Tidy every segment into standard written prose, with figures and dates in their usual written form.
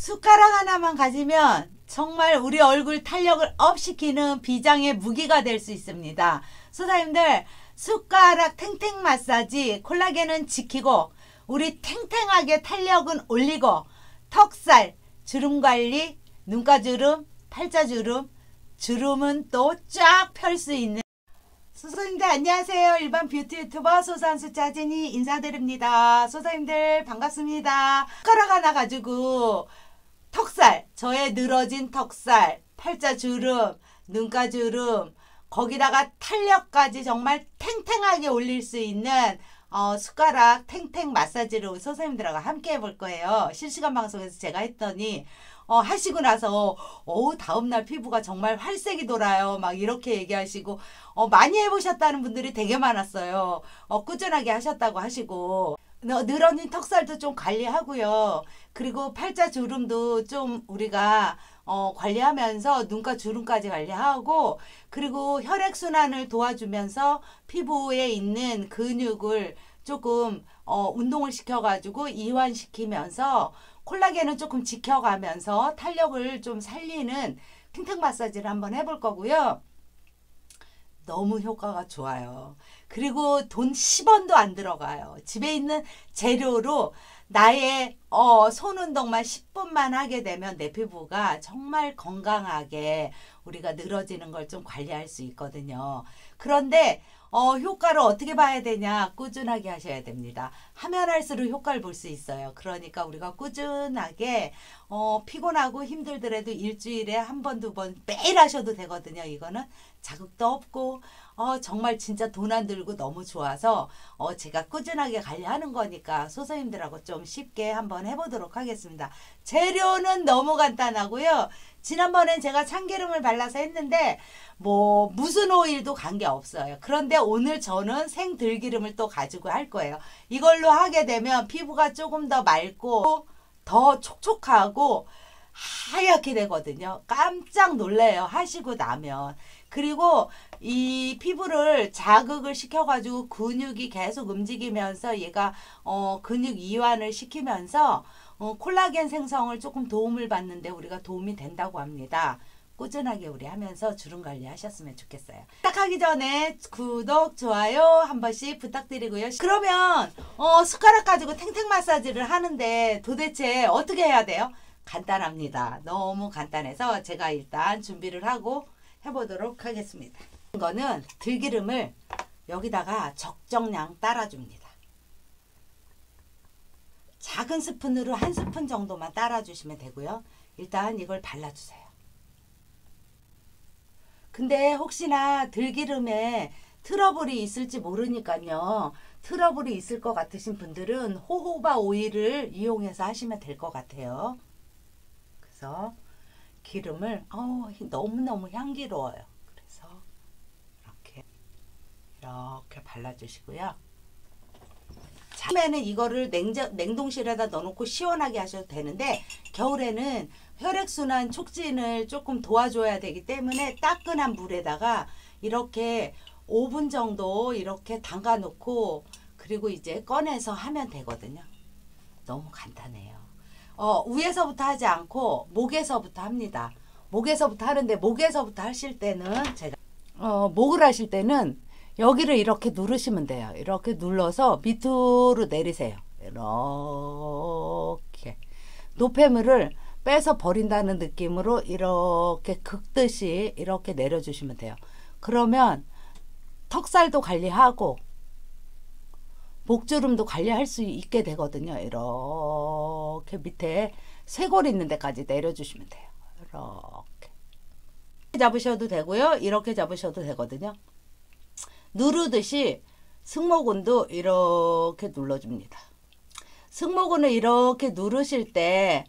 숟가락 하나만 가지면 정말 우리 얼굴 탄력을 업시키는 비장의 무기가 될 수 있습니다. 소사님들, 숟가락 탱탱 마사지, 콜라겐은 지키고 우리 탱탱하게 탄력은 올리고 턱살, 주름관리, 눈가주름, 팔자주름, 주름은 또 쫙 펼 수 있는 소사님들 안녕하세요. 일반 뷰티 유튜버 소산수 짜진이 인사드립니다. 소사님들 반갑습니다. 숟가락 하나 가지고 턱살, 저의 늘어진 턱살, 팔자주름, 눈가주름, 거기다가 탄력까지 정말 탱탱하게 올릴 수 있는 숟가락 탱탱 마사지를 선생님들하고 함께 해볼 거예요. 실시간 방송에서 제가 했더니 하시고 나서 다음날 피부가 정말 활색이 돌아요. 막 이렇게 얘기하시고 많이 해보셨다는 분들이 되게 많았어요. 꾸준하게 하셨다고 하시고 늘어진 턱살도 좀 관리하고요. 그리고 팔자 주름도 좀 우리가 관리하면서 눈가 주름까지 관리하고, 그리고 혈액순환을 도와주면서 피부에 있는 근육을 조금 운동을 시켜가지고 이완시키면서 콜라겐은 조금 지켜가면서 탄력을 좀 살리는 탱탱 마사지를 한번 해볼 거고요. 너무 효과가 좋아요. 그리고 돈 10원도 안 들어가요. 집에 있는 재료로 나의 손운동만 10분만 하게 되면 내 피부가 정말 건강하게 우리가 늘어지는 걸 좀 관리할 수 있거든요. 그런데 효과를 어떻게 봐야 되냐? 꾸준하게 하셔야 됩니다. 하면 할수록 효과를 볼 수 있어요. 그러니까 우리가 꾸준하게 피곤하고 힘들더라도 일주일에 한 번, 두 번 매일 하셔도 되거든요. 이거는 자극도 없고 정말 진짜 돈 안 들고 너무 좋아서 제가 꾸준하게 관리하는 거니까 소선님들하고 좀 쉽게 한번 해보도록 하겠습니다. 재료는 너무 간단하고요. 지난번엔 제가 참기름을 발라서 했는데 무슨 오일도 관계없어요. 그런데 오늘 저는 생들기름을 또 가지고 할 거예요. 이걸로 하게 되면 피부가 조금 더 맑고 더 촉촉하고 하얗게 되거든요. 깜짝 놀래요. 하시고 나면. 그리고 이 피부를 자극을 시켜가지고 근육이 계속 움직이면서 얘가 근육 이완을 시키면서 콜라겐 생성을 조금 도움을 받는데 우리가 도움이 된다고 합니다. 꾸준하게 우리 하면서 주름 관리 하셨으면 좋겠어요. 시작하기 전에 구독, 좋아요 한 번씩 부탁드리고요. 그러면 숟가락 가지고 탱탱 마사지를 하는데 도대체 어떻게 해야 돼요? 간단합니다. 너무 간단해서 제가 일단 준비를 하고 해보도록 하겠습니다. 이거는 들기름을 여기다가 적정량 따라줍니다. 작은 스푼으로 한 스푼 정도만 따라주시면 되고요. 일단 이걸 발라주세요. 근데 혹시나 들기름에 트러블이 있을지 모르니까요. 트러블이 있을 것 같으신 분들은 호호바 오일을 이용해서 하시면 될 것 같아요. 그래서 기름을 너무너무 향기로워요. 그래서 이렇게 발라주시고요. 처음에는 이거를 냉동실에다 넣어놓고 시원하게 하셔도 되는데 겨울에는 혈액순환 촉진을 조금 도와줘야 되기 때문에 따끈한 물에다가 이렇게 5분 정도 이렇게 담가 놓고 그리고 이제 꺼내서 하면 되거든요. 너무 간단해요. 위에서부터 하지 않고 목에서부터 합니다. 목에서부터 하는데 목에서부터 하실 때는 제가 목을 하실 때는 여기를 이렇게 누르시면 돼요. 이렇게 눌러서 밑으로 내리세요. 이렇게 노폐물을 빼서 버린다는 느낌으로 이렇게 긁듯이 이렇게 내려주시면 돼요. 그러면 턱살도 관리하고 목주름도 관리할 수 있게 되거든요. 이렇게 밑에 쇄골 있는 데까지 내려주시면 돼요. 이렇게 잡으셔도 되고요. 이렇게 잡으셔도 되거든요. 누르듯이 승모근도 이렇게 눌러줍니다. 승모근을 이렇게 누르실 때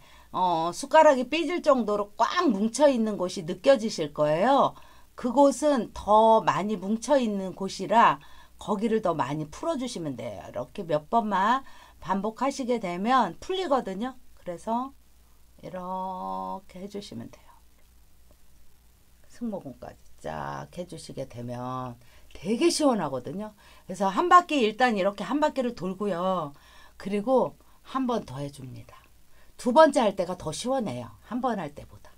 숟가락이 삐질 정도로 꽉 뭉쳐있는 곳이 느껴지실 거예요. 그곳은 더 많이 뭉쳐있는 곳이라 거기를 더 많이 풀어주시면 돼요. 이렇게 몇 번만 반복하시게 되면 풀리거든요. 그래서 이렇게 해주시면 돼요. 승모근까지 쫙 해주시게 되면 되게 시원하거든요. 그래서 한 바퀴 일단 이렇게 한 바퀴를 돌고요. 그리고 한 번 더 해줍니다. 두 번째 할 때가 더 시원해요. 한 번 할 때보다.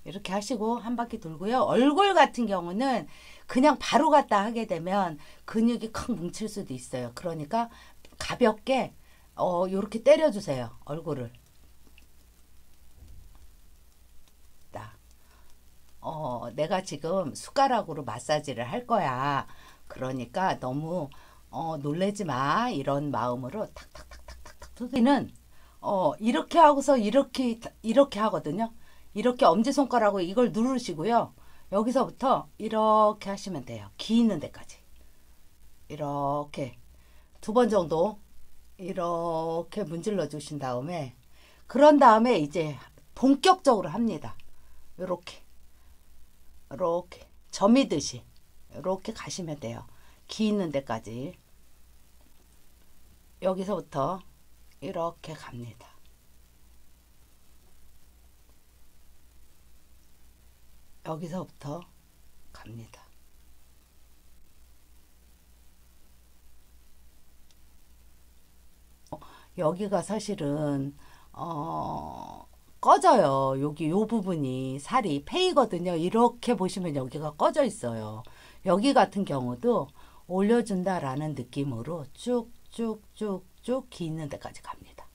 이렇게 하시고 한 바퀴 돌고요. 얼굴 같은 경우는 그냥 바로 갖다 하게 되면 근육이 콱 뭉칠 수도 있어요. 그러니까 가볍게 요렇게 때려주세요. 얼굴을. 내가 지금 숟가락으로 마사지를 할 거야. 그러니까 너무 놀래지 마. 이런 마음으로 탁탁탁탁탁탁. 우리는 이렇게 하고서 이렇게 하거든요. 이렇게 엄지손가락으로 이걸 누르시고요. 여기서부터 이렇게 하시면 돼요. 기 있는 데까지. 이렇게 두 번 정도 이렇게 문질러 주신 다음에, 그런 다음에 이제 본격적으로 합니다. 요렇게 점이듯이 이렇게 가시면 돼요. 기 있는 데까지. 여기서부터 이렇게 갑니다. 여기서부터 갑니다. 여기가 사실은 꺼져요. 여기 요 부분이 살이 페이거든요. 이렇게 보시면 여기가 꺼져 있어요. 여기 같은 경우도 올려준다라는 느낌으로 쭉쭉쭉쭉 기 있는 데까지 갑니다.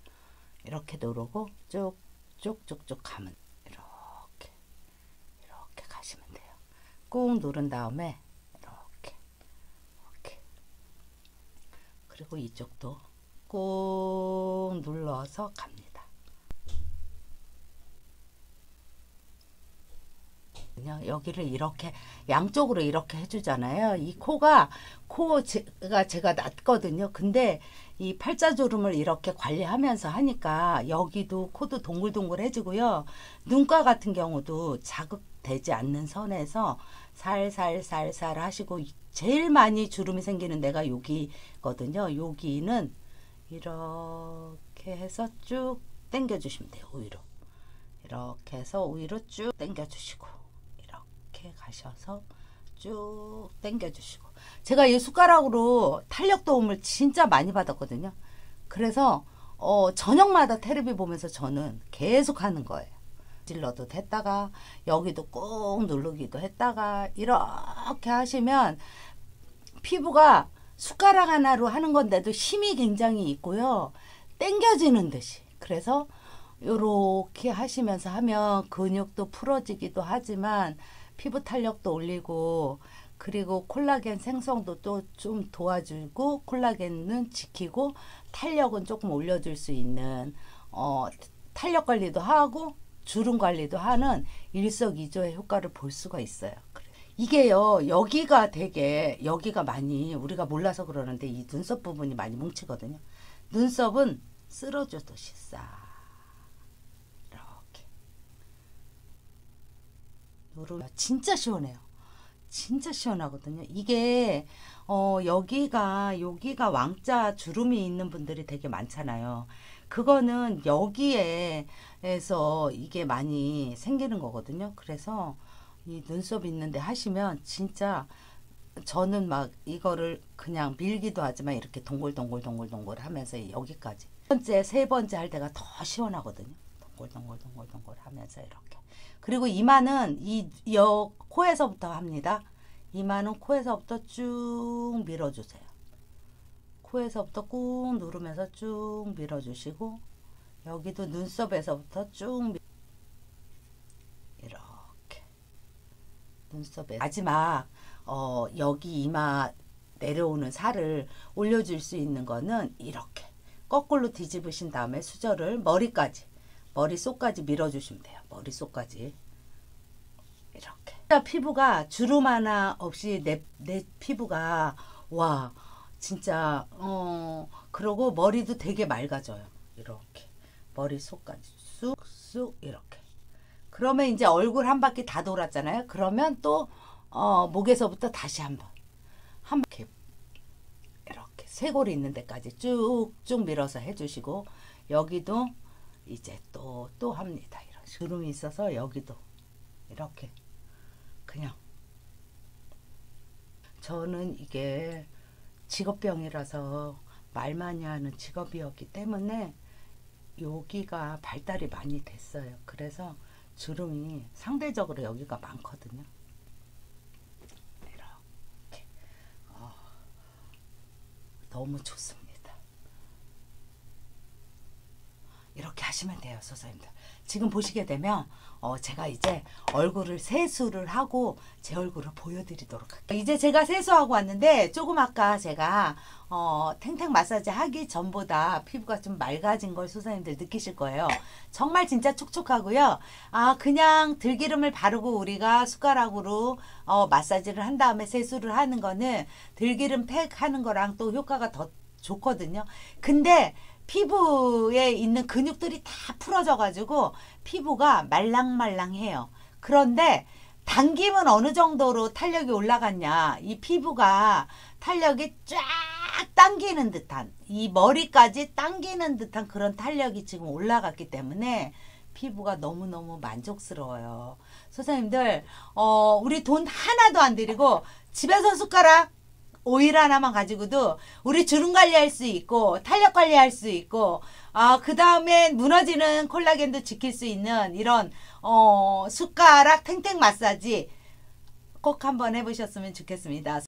이렇게 누르고 쭉쭉쭉쭉 가면 이렇게 가시면 돼요. 꾹 누른 다음에 이렇게 그리고 이쪽도 꾹 눌러서 갑니다. 여기를 이렇게 양쪽으로 이렇게 해주잖아요. 이 코가 제가 낮거든요. 근데 이 팔자주름을 이렇게 관리하면서 하니까 여기도 코도 동글동글해지고요. 눈가 같은 경우도 자극되지 않는 선에서 살살살살 하시고, 제일 많이 주름이 생기는 데가 여기거든요. 여기는 이렇게 해서 쭉 당겨 주시면 돼요. 위로 이렇게 해서 위로 쭉 당겨 주시고, 이렇게 가셔서 쭉 당겨 주시고. 제가 이 숟가락으로 탄력 도움을 진짜 많이 받았거든요. 그래서 저녁마다 테레비 보면서 저는 계속 하는 거예요. 질러도 했다가 여기도 꾹 누르기도 했다가 이렇게 하시면 피부가 숟가락 하나로 하는 건데도 힘이 굉장히 있고요. 당겨지는 듯이. 그래서 이렇게 하시면서 하면 근육도 풀어지기도 하지만 피부 탄력도 올리고, 그리고 콜라겐 생성도 또 좀 도와주고, 콜라겐은 지키고 탄력은 조금 올려줄 수 있는 탄력 관리도 하고 주름 관리도 하는 일석이조의 효과를 볼 수가 있어요. 이게요, 여기가 많이 우리가 몰라서 그러는데 이 눈썹 부분이 많이 뭉치거든요. 눈썹은 쓸어주듯이 싹 이렇게 누르면 진짜 시원해요. 진짜 시원하거든요. 이게 여기가 왕자 주름이 있는 분들이 되게 많잖아요. 그거는 여기에서 이게 많이 생기는 거거든요. 그래서 이 눈썹 있는데 하시면 진짜, 저는 막 이거를 그냥 밀기도 하지만 이렇게 동글동글 하면서 여기까지 세 번째 할 때가 더 시원하거든요. 동글동글 하면서 이렇게. 그리고 이마는 코에서부터 합니다. 이마는 코에서부터 쭉 밀어주세요. 코에서부터 꾹 누르면서 쭉 밀어주시고, 여기도 눈썹에서부터 쭉 이렇게 눈썹에 마지막 여기 이마 내려오는 살을 올려줄 수 있는 거는 이렇게 거꾸로 뒤집으신 다음에 수저를 머릿속까지 밀어주시면 돼요. 머릿속까지 이렇게. 피부가 주름 하나 없이 내 피부가 와 진짜 그러고 머리도 되게 맑아져요. 이렇게 머릿속까지 쑥쑥 이렇게. 그러면 이제 얼굴 한 바퀴 다 돌았잖아요. 그러면 또 목에서부터 다시 한번 이렇게 쇄골이 있는 데까지 쭉쭉 밀어서 해주시고, 여기도 이제 또 합니다. 이런 주름이 있어서 여기도 이렇게 그냥. 저는 이게 직업병이라서 말 많이 하는 직업이었기 때문에 여기가 발달이 많이 됐어요. 그래서 주름이 상대적으로 여기가 많거든요. 이렇게 너무 좋습니다. 이렇게 하시면 돼요, 선생님들. 지금 보시게 되면 제가 이제 얼굴을 세수를 하고 제 얼굴을 보여드리도록 할게요. 이제 제가 세수하고 왔는데 조금 아까 제가 탱탱 마사지 하기 전보다 피부가 좀 맑아진 걸 선생님들 느끼실 거예요. 정말 진짜 촉촉하고요. 그냥 들기름을 바르고 우리가 숟가락으로 마사지를 한 다음에 세수를 하는 거는 들기름 팩 하는 거랑 또 효과가 더 좋거든요. 근데 피부에 있는 근육들이 다 풀어져 가지고 피부가 말랑말랑해요. 그런데 당기면 어느 정도로 탄력이 올라갔냐, 이 피부가 탄력이 쫙 당기는 듯한, 이 머리까지 당기는 듯한 그런 탄력이 지금 올라갔기 때문에 피부가 너무너무 만족스러워요. 선생님들 우리 돈 하나도 안 들이고 집에서 숟가락 오일 하나만 가지고도 우리 주름 관리할 수 있고 탄력 관리할 수 있고 그 다음에 무너지는 콜라겐도 지킬 수 있는 이런 숟가락 탱탱 마사지 꼭 한번 해보셨으면 좋겠습니다.